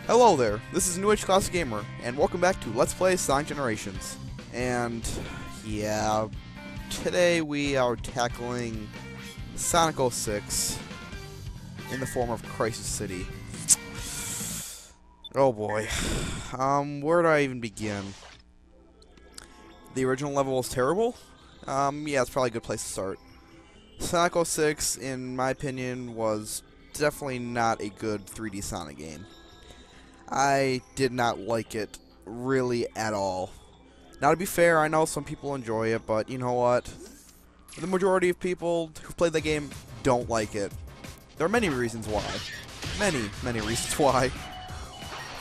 Hello there, this is New Age Classic Gamer, and welcome back to Let's Play Sonic Generations. And, yeah, today we are tackling Sonic 06 in the form of Crisis City. Oh boy. Where do I even begin? The original level was terrible? Yeah, it's probably a good place to start. Sonic 06, in my opinion, was definitely not a good 3D Sonic game. I did not like it really at all. Now, to be fair, I know some people enjoy it, but you know what? The majority of people who played the game don't like it. There are many reasons why. Many reasons why.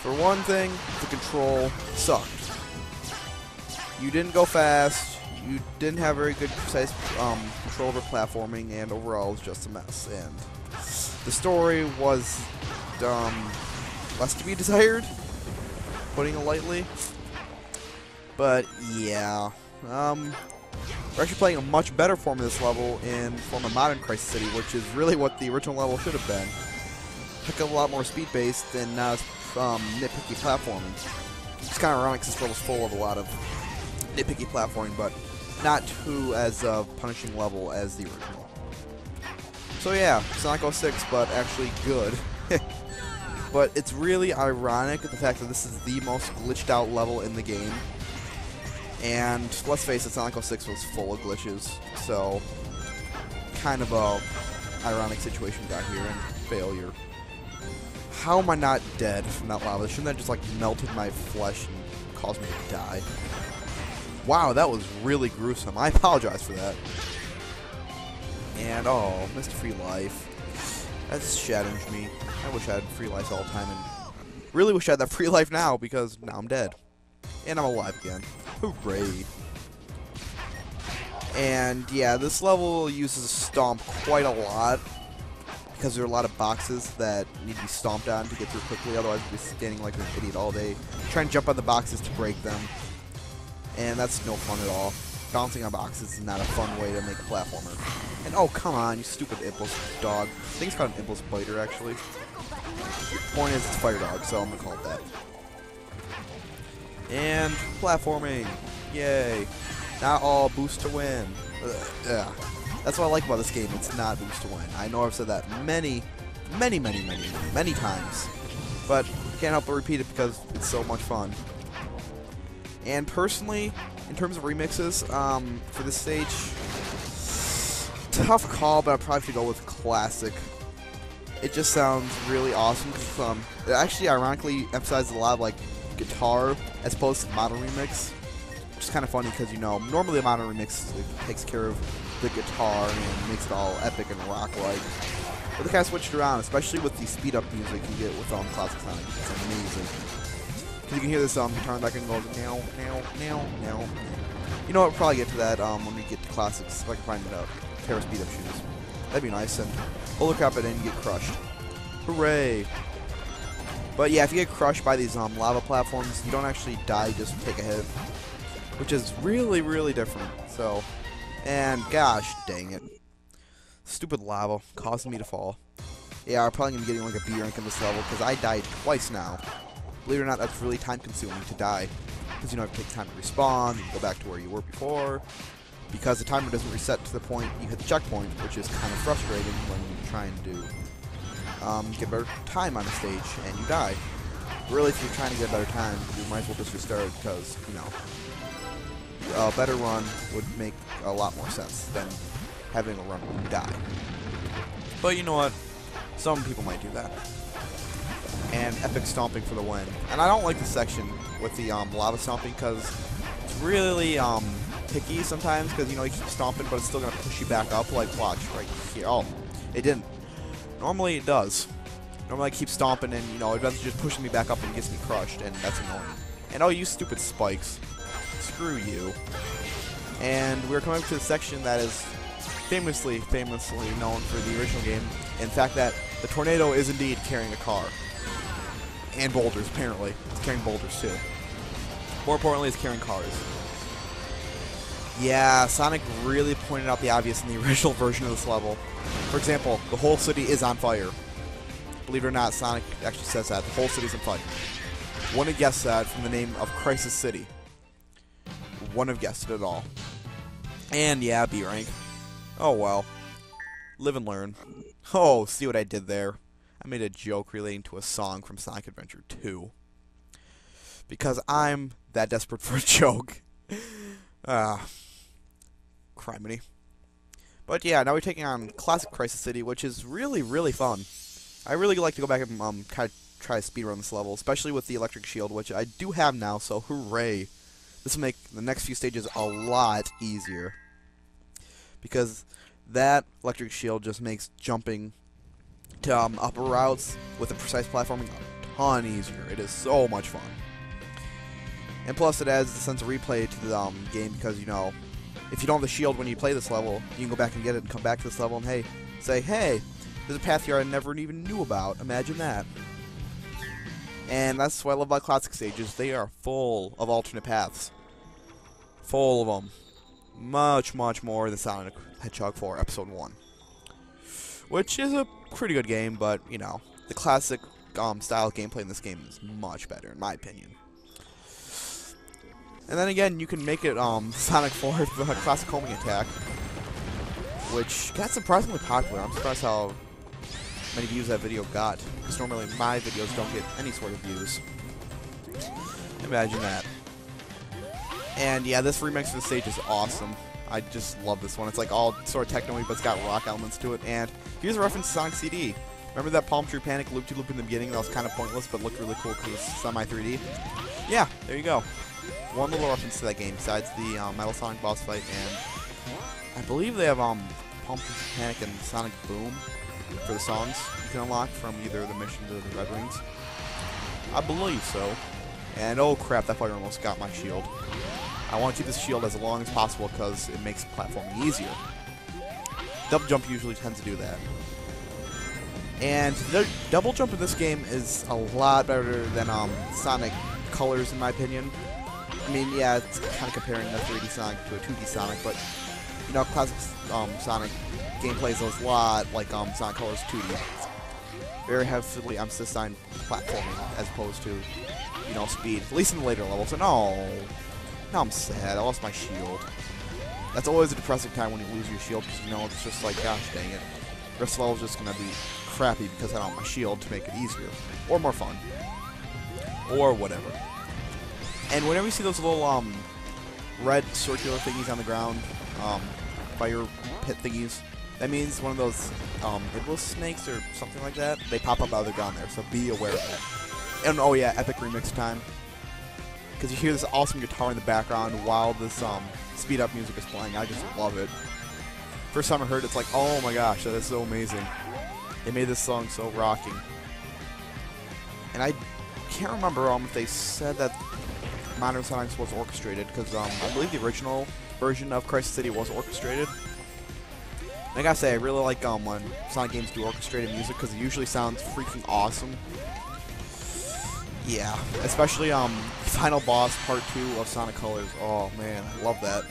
For one thing, the control sucked. You didn't go fast, you didn't have very good precise control over platforming, and overall it was just a mess. And the story was less to be desired, putting it lightly. But yeah, we're actually playing a much better form of this level in form of modern Crisis City, which is really what the original level should have been. Like a lot more speed-based and not as nitpicky platforming. It's kind of ironic because this level's full of a lot of nitpicky platforming, but not to as punishing level as the original. So yeah, Sonic 06, but actually good. But it's really ironic the fact that this is the most glitched out level in the game. And let's face it, Sonic 06 was full of glitches, so kind of a ironic situation got here and failure. How am I not dead from that lava? Shouldn't that just like melted my flesh and caused me to die? Wow, that was really gruesome. I apologize for that. And oh, missed free life. That shatters me. I wish I had free life all the time, and really wish I had that free life now, because now I'm dead. And I'm alive again. Hooray. And yeah, this level uses Stomp quite a lot, because there are a lot of boxes that need to be stomped on to get through quickly, otherwise you'll be standing like an idiot all day, trying to jump on the boxes to break them. And that's no fun at all. Bouncing on boxes is not a fun way to make a platformer. And oh, come on, you stupid impulse dog. I think it's called an impulse biter, actually. Point is, it's fire dog, so I'm gonna call it that. And platforming, yay! Not all boost to win. Yeah, that's what I like about this game. It's not boost to win. I know I've said that many times, but can't help but repeat it because it's so much fun. And personally, in terms of remixes, for this stage, tough call, but I'd probably have to go with classic. It just sounds really awesome because it actually ironically emphasizes a lot of like guitar as opposed to modern remix, which is kind of funny because, you know, normally a modern remix takes care of the guitar and makes it all epic and rock-like. But they kind of switched around, especially with the speed-up music you get with classic Sonic. It's amazing. You can hear this guitar in the back and goes now, now, now, now. You know what? We'll probably get to that when we get to classics. If I can find a pair of speed up shoes, that'd be nice. And we'll look up it and get crushed. Hooray! But yeah, if you get crushed by these lava platforms, you don't actually die; you just take a hit, which is really different. So, and gosh dang it, stupid lava causing me to fall. Yeah, I'm probably gonna be getting like a B rank in this level because I died twice now. Believe it or not, that's really time-consuming to die, because you don't have to take time to respawn, you can go back to where you were before, because the timer doesn't reset to the point you hit the checkpoint, which is kind of frustrating when you're trying to get better time on a stage, and you die. Really, if you're trying to get a better time, you might as well just restart, because, you know, a better run would make a lot more sense than having a run where you die. But you know what? Some people might do that. And epic stomping for the win. And I don't like this section with the lava stomping because it's really picky sometimes, because, you know, you keep stomping but it's still going to push you back up. Like, watch right here. Oh, it didn't. Normally it does. Normally I keep stomping and, you know, it doesn't just push me back up and gets me crushed, and that's annoying. And oh, you stupid spikes. Screw you. And we're coming up to the section that is famously known for the original game. In fact, that the tornado is indeed carrying a car. And boulders, apparently. It's carrying boulders, too. More importantly, it's carrying cars. Yeah, Sonic really pointed out the obvious in the original version of this level. For example, the whole city is on fire. Believe it or not, Sonic actually says that. The whole city's on fire. Wouldn't have guessed that from the name of Crisis City. Wouldn't have guessed it at all. And yeah, B rank. Oh well. Live and learn. Oh, see what I did there? I made a joke relating to a song from Sonic Adventure 2. Because I'm that desperate for a joke. Criminy. But yeah, now we're taking on Classic Crisis City, which is really, really fun. I really like to go back and kind of try to speedrun this level, especially with the electric shield, which I do have now, so hooray. This will make the next few stages a lot easier. Because that electric shield just makes jumping to upper routes with the precise platforming a ton easier. It is so much fun. And plus it adds the sense of replay to the game because, you know, if you don't have the shield when you play this level, you can go back and get it and come back to this level and say, hey, there's a path here I never even knew about. Imagine that. And that's what I love about classic stages. They are full of alternate paths. Full of them. Much, much more than Sonic Hedgehog 4 Episode 1. Which is a pretty good game, but, you know, the classic style of gameplay in this game is much better, in my opinion. And then again, you can make it Sonic 4 with a classic homing attack, which got surprisingly popular. I'm surprised how many views that video got, because normally my videos don't get any sort of views. Imagine that. And yeah, this remix of the stage is awesome. I just love this one. It's like all sort of techno-y, but it's got rock elements to it. And here's a reference to Sonic CD. Remember that Palm Tree Panic loop-de-loop in the beginning that was kind of pointless, but looked really cool because it was semi-3D? Yeah, there you go. One little reference to that game, besides the Metal Sonic boss fight, and I believe they have Palm Tree Panic and Sonic Boom for the songs you can unlock from either the missions or the Red Rings. I believe so. And oh crap, that fire almost got my shield. I want to keep this shield as long as possible because it makes platforming easier. Double jump usually tends to do that. And the double jump in this game is a lot better than Sonic Colors, in my opinion. I mean, yeah, it's kind of comparing a 3D Sonic to a 2D Sonic, but, you know, classic Sonic gameplay is a lot like Sonic Colors 2D. Very heavily emphasized on platforming as opposed to, you know, speed. At least in the later levels. And no, now I'm sad. I lost my shield. That's always a depressing time when you lose your shield because, you know, it's just like, gosh dang it. The rest of the level's just going to be crappy because I don't have my shield to make it easier. Or more fun. Or whatever. And whenever you see those little red circular thingies on the ground, fire pit thingies, that means one of those Iblis snakes or something like that. They pop up out of the ground there, so be aware of that. And oh yeah, epic remix time. Because you hear this awesome guitar in the background while this speed up music is playing. I just love it. First time I heard it, it's like, oh my gosh, that is so amazing. They made this song so rocking. And I can't remember if they said that Modern Sonic was orchestrated, because I believe the original version of Crisis City was orchestrated. And I gotta say, I really like when Sonic games do orchestrated music, because it usually sounds freaking awesome. Yeah, especially Final Boss Part 2 of Sonic Colors. Oh man, I love that.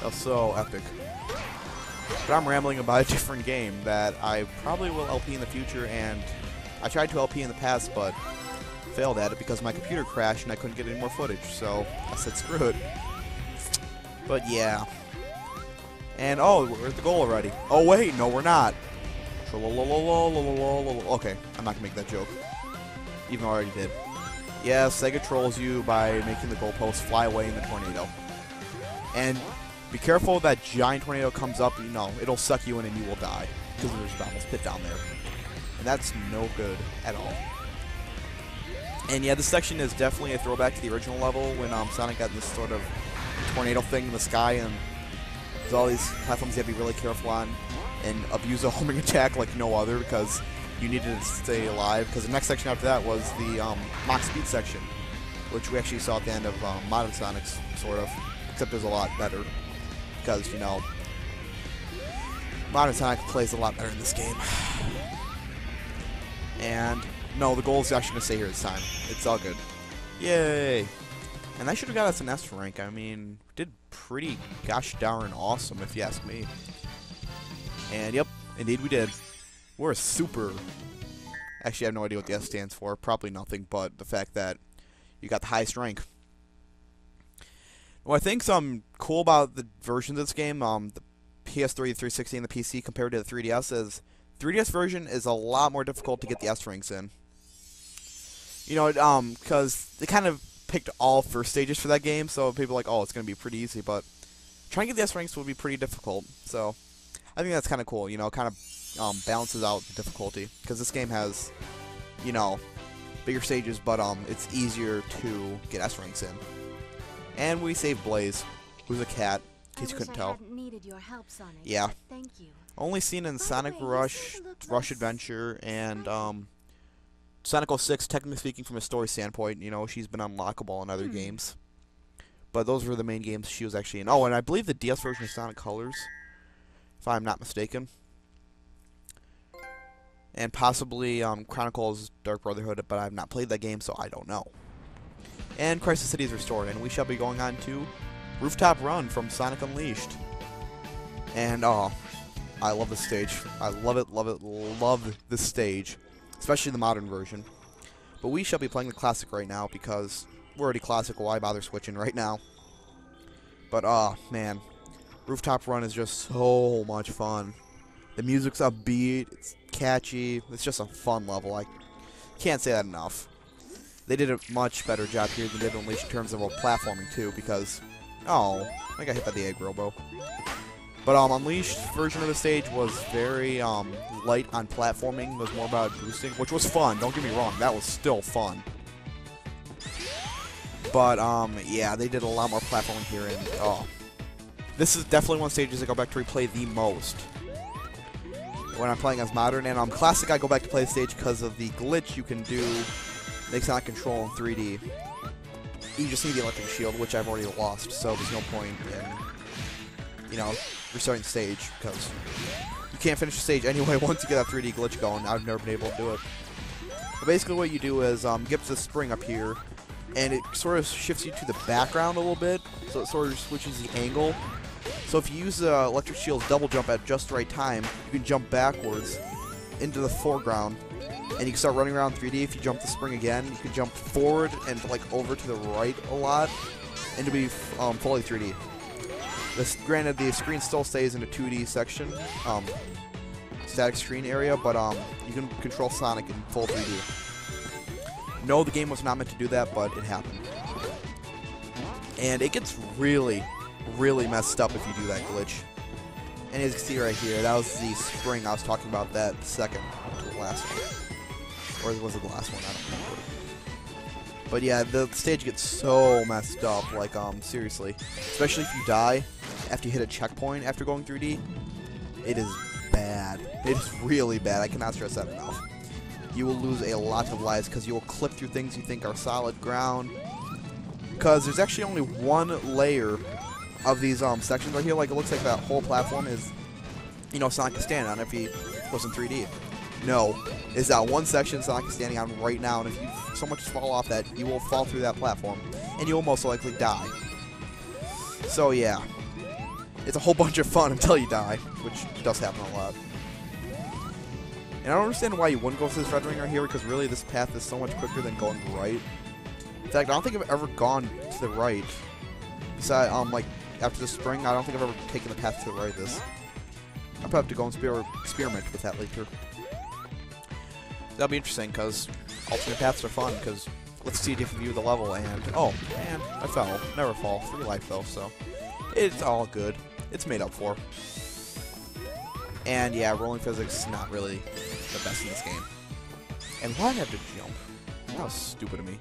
That was so epic. But I'm rambling about a different game that I probably will LP in the future, and I tried to LP in the past, but failed at it because my computer crashed and I couldn't get any more footage, so I said screw it. But yeah. And oh, we're at the goal already. Oh wait, no we're not. Okay, I'm not gonna make that joke. Even though I already did. Yeah, Sega trolls you by making the goalpost fly away in the tornado. And be careful if that giant tornado comes up, you know, it'll suck you in and you will die. Because there's a bottomless pit down there. And that's no good at all. And yeah, this section is definitely a throwback to the original level when Sonic got this sort of tornado thing in the sky, and there's all these platforms you have to be really careful on and abuse a homing attack like no other because you needed to stay alive. Because the next section after that was the Mach Speed section, which we actually saw at the end of Modern Sonic's, sort of, except it was a lot better because, you know, Modern Sonic plays a lot better in this game. And no, the goal is actually going to stay here this time. It's all good. Yay! And I should have got us an S rank. I mean, did pretty gosh darn awesome, if you ask me. And yep, indeed we did. We're a super Actually, I have no idea what the S stands for. Probably nothing, but the fact that you got the highest rank. What I think's cool about the versions of this game, the PS3, 360, and the PC compared to the 3DS is 3DS version is a lot more difficult to get the S ranks in. You know, because they kind of picked all first stages for that game, so people are like, oh, it's going to be pretty easy, but trying to get the S ranks would be pretty difficult. So I think that's kind of cool, you know, kind of balances out the difficulty, because this game has, you know, bigger stages, but it's easier to get S ranks in. And we saved Blaze, who's a cat, in case you couldn't tell. Your help, Sonic. Yeah. Thank you. Only seen in Sonic Rush, Rush Adventure, and Sonic 06, technically speaking from a story standpoint, you know, she's been unlockable in other games. But those were the main games she was actually in. Oh, and I believe the DS version of Sonic Colors, if I'm not mistaken. And possibly Chronicles Dark Brotherhood, but I have not played that game, so I don't know. And Crisis City is restored, and we shall be going on to Rooftop Run from Sonic Unleashed. And, oh, I love this stage. I love it, love this stage. Especially the modern version. But we shall be playing the classic right now, because we're already classic, why bother switching right now? But, oh, man. Rooftop Run is just so much fun. The music's upbeat, it's catchy, it's just a fun level. I can't say that enough. They did a much better job here than they did Unleashed in terms of platforming too, because oh, I got hit by the egg robo. But Unleashed version of the stage was very light on platforming. It was more about boosting, which was fun. Don't get me wrong, that was still fun. But yeah, they did a lot more platforming here, and oh, this is definitely one of the stages I go back to replay the most when I'm playing as modern. And classic, I go back to play the stage because of the glitch you can do. Makes Sonic Control in 3D. You just need the electric shield, which I've already lost, so there's no point in, you know, restarting the stage, because you can't finish the stage anyway once you get that 3D glitch going. I've never been able to do it. But basically what you do is, get to the spring up here, and it sort of shifts you to the background a little bit, so it sort of switches the angle. So if you use the electric shield's double jump at just the right time, you can jump backwards into the foreground, and you can start running around 3D. If you jump the spring again, you can jump forward and like over to the right a lot, and to be fully 3D. Granted, the screen still stays in a 2D section, static screen area, but you can control Sonic in full 3D. No, the game was not meant to do that, but it happened. And it gets really, really messed up if you do that glitch. And as you can see right here, that was the spring I was talking about, that second to the last one. Or was it the last one? I don't remember. But yeah, the stage gets so messed up, like, seriously. Especially if you die after you hit a checkpoint after going 3D. It is bad. It is really bad. I cannot stress that enough. You will lose a lot of lives because you will clip through things you think are solid ground. Because there's actually only one layer of these sections right here. Like, it looks like that whole platform is, you know, Sonic can stand on if he was in 3D. No, it's that one section Sonic is standing on right now, and if you so much as fall off that, you will fall through that platform, and you will most likely die. So yeah, it's a whole bunch of fun until you die, which does happen a lot. And I don't understand why you wouldn't go through this red ring right here, because really this path is so much quicker than going right. In fact, I don't think I've ever gone to the right. Besides, like, after the spring, I don't think I've ever taken the path to the right this. I'll probably have to go and experiment with that later. That'll be interesting, because alternate paths are fun, because let's see a different view of the level, and, oh, man, I fell. Never fall. Free life, though, so it's all good. It's made up for. And, yeah, rolling physics is not really the best in this game. And why did I have to jump? That was stupid of me.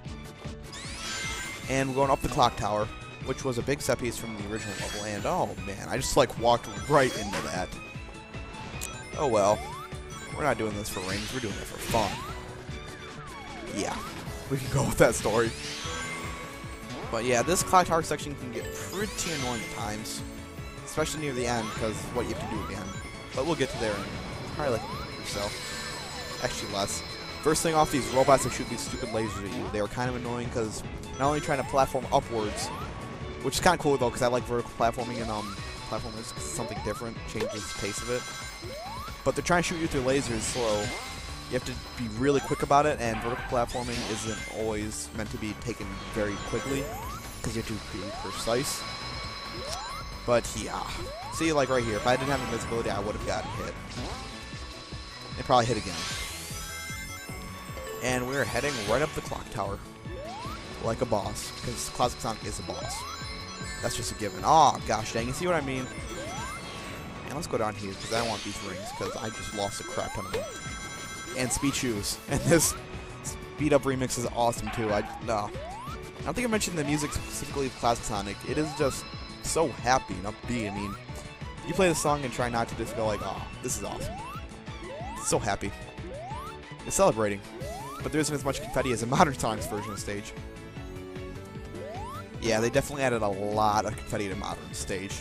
And we're going up the clock tower, which was a big set piece from the original level, and, oh, man, I just, like, walked right into that. Oh, well. We're not doing this for rings, we're doing it for fun. Yeah, we can go with that story. But yeah, this clock tower section can get pretty annoying at times. Especially near the end, because what you have to do at the end. But we'll get to there in probably like a minute or so. Actually less. First thing off, these robots that shoot these stupid lasers at you. They were kind of annoying because not only trying to platform upwards, which is kind of cool though, because I like vertical platforming, and platforming is something different, changes the pace of it. But they're trying to shoot you through lasers slow, You have to be really quick about it, and vertical platforming isn't always meant to be taken very quickly, because you have to be precise. But yeah. See, like right here, if I didn't have invisibility, I would have gotten hit. And probably hit again. And we're heading right up the clock tower. Like a boss, because Classic Sonic is a boss. That's just a given. Oh, gosh dang, you see what I mean? And let's go down here, because I don't want these rings, because I just lost a crap ton of them. And speed shoes. And this speed up remix is awesome, too. I don't think I mentioned the music specifically of Classic Sonic. It is just so happy and upbeat. I mean, you play the song and try not to just go like, oh, this is awesome. It's so happy. It's celebrating. But there isn't as much confetti as a modern Sonic's version of the stage. Yeah, they definitely added a lot of confetti to modern stage,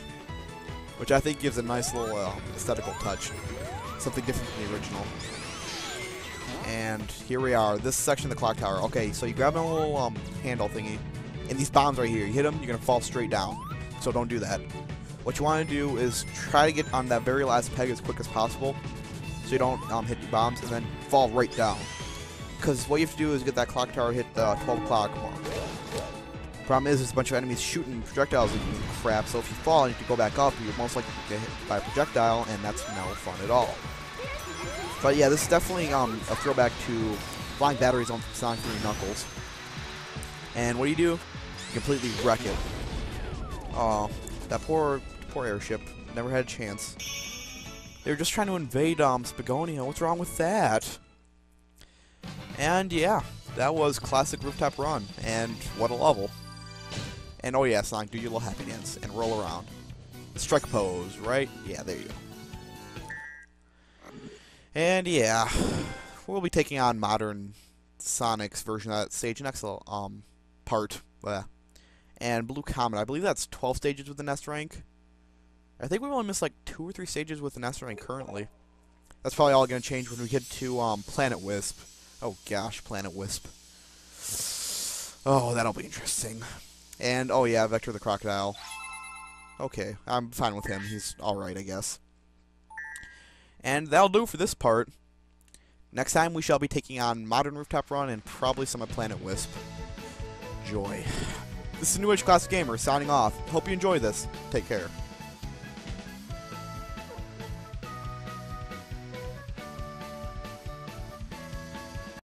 which I think gives a nice little aesthetical touch. Something different from the original. And here we are, this section of the clock tower. Okay, so you grab a little handle thingy, and these bombs right here, you hit them, you're going to fall straight down. So don't do that. What you want to do is try to get on that very last peg as quick as possible, so you don't hit the bombs, and then fall right down. Because what you have to do is get that clock tower hit 12 o'clock mark. Problem is, there's a bunch of enemies shooting projectiles at you and crap, so if you fall and you have to go back up, you're most likely to get hit by a projectile, and that's no fun at all. But yeah, this is definitely a throwback to Flying Battery Zone from Sonic 3 Knuckles. And what do? You completely wreck it. Oh, that poor airship never had a chance. They were just trying to invade Spagonia. What's wrong with that? And yeah, that was classic Rooftop Run, and what a level. And oh yeah, Sonic, do your little happy dance and roll around. Strike pose, right? Yeah, there you go. And yeah, we'll be taking on modern Sonic's version of that stage next part. And Blue Comet, I believe that's 12 stages with the Nest rank. I think we've only missed like 2 or 3 stages with the Nest rank currently. That's probably all going to change when we get to Planet Wisp. Oh gosh, Planet Wisp. Oh, that'll be interesting. And oh yeah, Vector the Crocodile. Okay, I'm fine with him. He's alright, I guess. And that'll do for this part. Next time we shall be taking on Modern Rooftop Run and probably some of Planet Wisp. Joy. This is New Age Classic Gamer signing off. Hope you enjoy this. Take care.